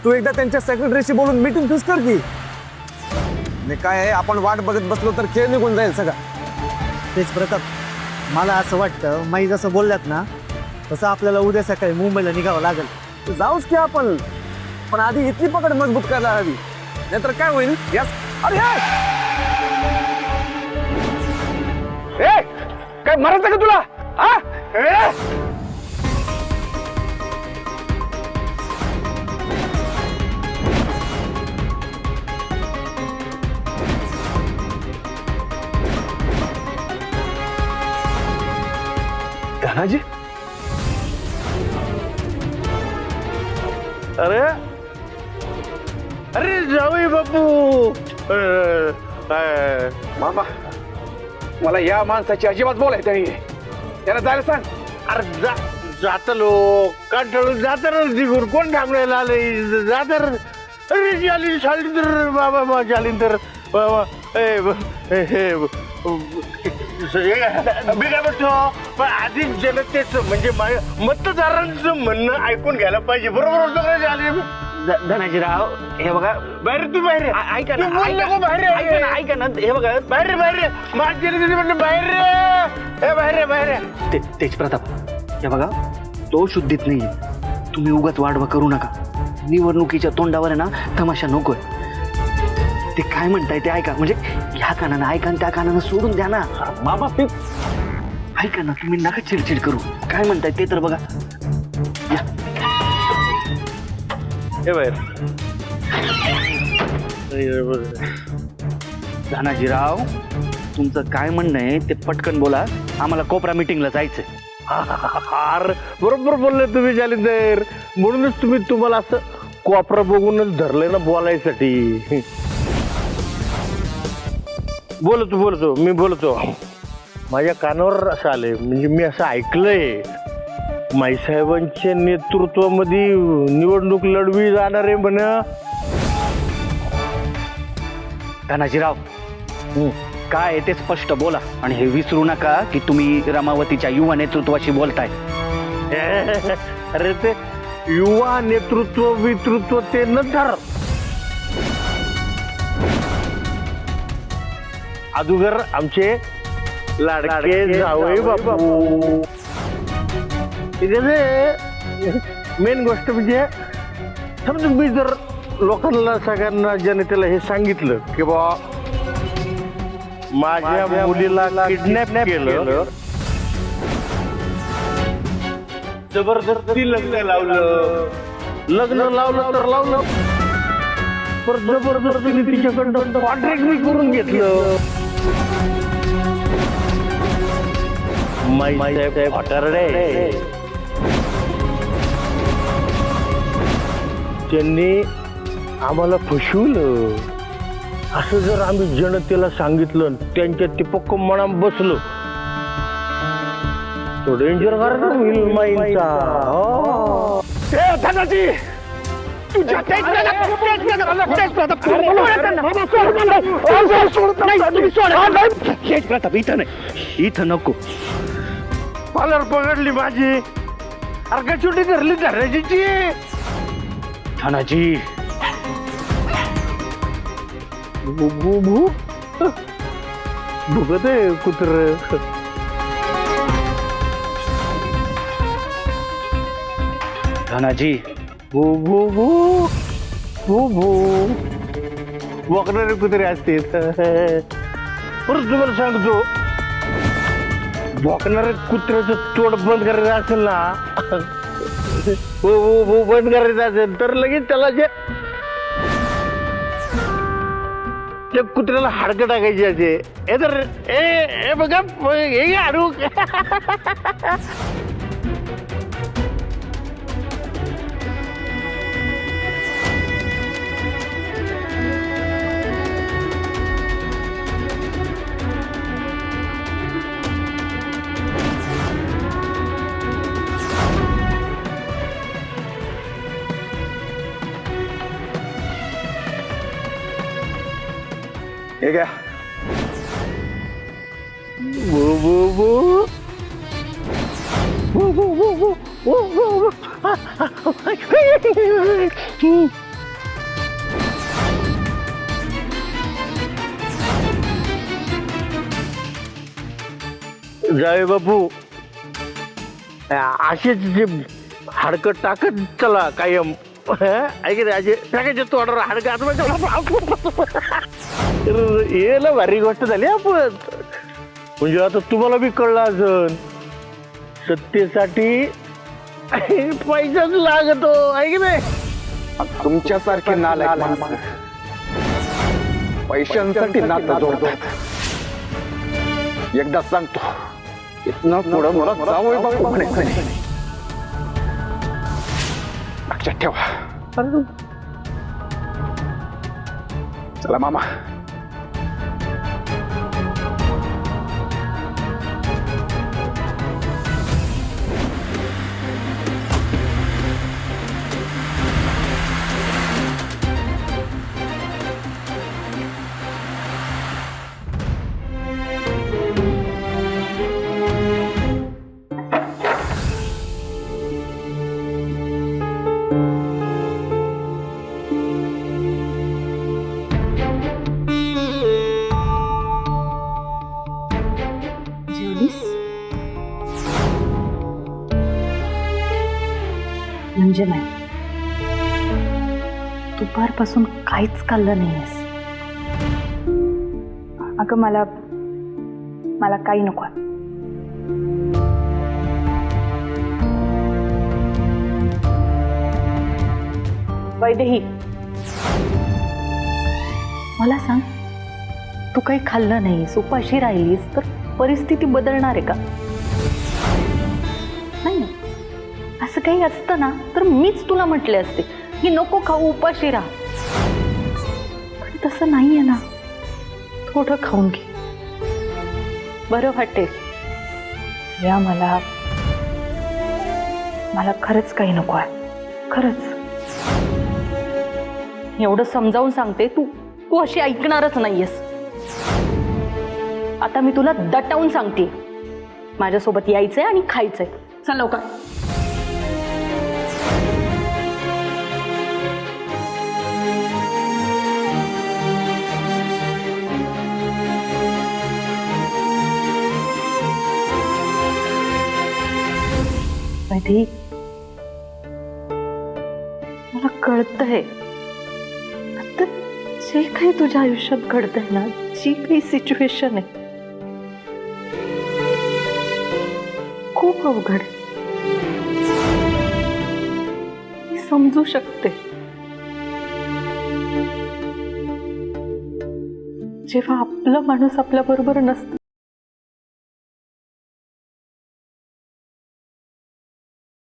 तू एकदा त्यांच्या सेक्रेटरीशी बोलून मीटिंग फिक्स कर की. आणि काय आहे, आपण वाट बघत बसलो तर खेळ निघून जाईल सगळा. तेच प्रताप, मला असं वाटतं माई जसं बोलल्यात ना तसं आपल्याला उद्या सकाळी मुंबईला निघावं लागेल. जाऊच की आपण, पण आधी इथली पकड मजबूत करायला हवी, नाहीतर काय होईल. यस. अरे काय मरायचं का तुला? धनाजी, अरे अरे जावई बापू, मामा, मला या माणसाची अजिबात बोलायचं नाही. त्याला जायला सांग. अरे जात लोक कंटाळून जात तिकून, कोण थांबण्याला आलंय? जात अरे जाली शालिंदर बाबा, मा जालिंदर बाबा. मी काय म्हणतो, पण आधी जनतेचं म्हणजे मतदारांचं म्हणणं ऐकून घ्यायला पाहिजे. बरोबर होतं झाले धनाजीराव, हे बघा, बाहेर तू बाहेर ऐका ना, बाहेर ऐका ना, हे बघा, बाहेर बाहेर माझ्या म्हणलं बाहेर बाहेर तेज प्रताप, हे बघा, तो शुद्धीत नाहीये. तुम्ही उगाच वाढवा करू नका. निवडणुकीच्या तोंडावर आहे ना तमाशा नकोय. ते काय म्हणताय ते ऐका, म्हणजे ह्या कानानं ऐका आणि त्या कानानं सोडून द्या ना. मामा ऐका ना, तुम्ही नका चिडचिड करू. काय म्हणताय ते तर बघा. हे बाहेर धनाजीराव, तुमचं काय म्हणणं आहे ते पटकन बोला. आम्हाला कोपरा मीटिंगला जायचंय. अरे बरोबर बोलले तुम्ही जालिंदर, म्हणूनच तुम्हाला असं कोपरा बघूनच धरलंय ना बोलायसाठी. बोलतो मी बोलतो. माझ्या कानावर असं आलंय, म्हणजे मी असं ऐकलंय, माईसाहेबांच्या नेतृत्वामध्ये निवडणूक लढवी जाणार आहे म्हण. धनाजीराव, काय आहे ते स्पष्ट बोला. आणि हे विसरू नका की तुम्ही रमावतीच्या युवा नेतृत्वाशी बोलताय. अरे ते युवा नेतृत्व ते नंतर, अगोदर आमचे लाडके जावई बापू. मेन गोष्ट म्हणजे समजा मी जर लोकांना सगळ्यांना जनतेला हे सांगितलं की बा माझ्या मुलीला किडनॅप केलं, जबरदस्ती लग्न लावलं तर लावलं, पर जबरदस्तीने तिच्याकडनं कॉन्ट्रॅक्ट मी करून घेतलं. माईसाहेब हटारडे त्यांनी आम्हाला फसवलं असं जर आम्ही जनतेला सांगितलं, त्यांच्या ते पक्क मनात बसलं, तो डेंजर कार्यक्रम होईल माईचा. धनाजी, तुझ्या प्रताप, इथं नाही, इथं नको. पालर पकडली माझी, अरे का छोटी धरली धरायची. धनाजी, भुगत आहे कुत्र. धनाजी, वगणारे कुत्रे असते. परत तुम्हाला सांगतो, भोकणाऱ्या कुत्र्याचं तोड बंद करायचं असेल ना, बंद करायचं असेल तर लगेच त्याला त्या कुत्र्याला हाडकं टाकायची असे. हे तर ए बघा, हे हाडू. हे घ्या. जावे बापू असेच जे हाडकं टाकत चला कायम ऐक रे असे टाकायचे तोडावर हाडकं याला भारी गोष्ट झाली आपण म्हणजे आता तुम्हाला बी कळलं असन सत्तेसाठी पैसाच लागतो ऐक रे तुमच्यासारखे नालायक माणसं पैशांसाठी नातं जोडतात. एकदा सांगतो इथनं पुढं मला जावई बापू म्हणायचं नाही. लक्षात ठेवा. चला मामा. म्हणजे नाही दुपारपासून काहीच खाल्लं नाहीस. अगं मला काही नको. वैदेही मला सांग तू काही खाल्लं नाहीस उपाशी राहिलीस तर परिस्थिती बदलणार आहे का? नाही ना. असं काही असतं ना तर मीच तुला म्हटले असते की नको खाऊ उपाशी राहा. पण तसं नाहीये ना. थोडं खाऊन घे बरं वाटेल. या मला खरंच काही नको आहे. खरंच एवढं समजावून सांगते तू अशी ऐकणारच नाहीयेस. आता मी तुला दटावून सांगते माझ्यासोबत यायचंय आणि खायचंय. चल लवकर. वैदेही मला कळतंय आता जे काही तुझ्या आयुष्यात घडतंय ना जी काही सिच्युएशन आहे खूप अवघड आहे. मी समजू शकते. जेव्हा आपलं माणूस आपल्या बरोबर नसतं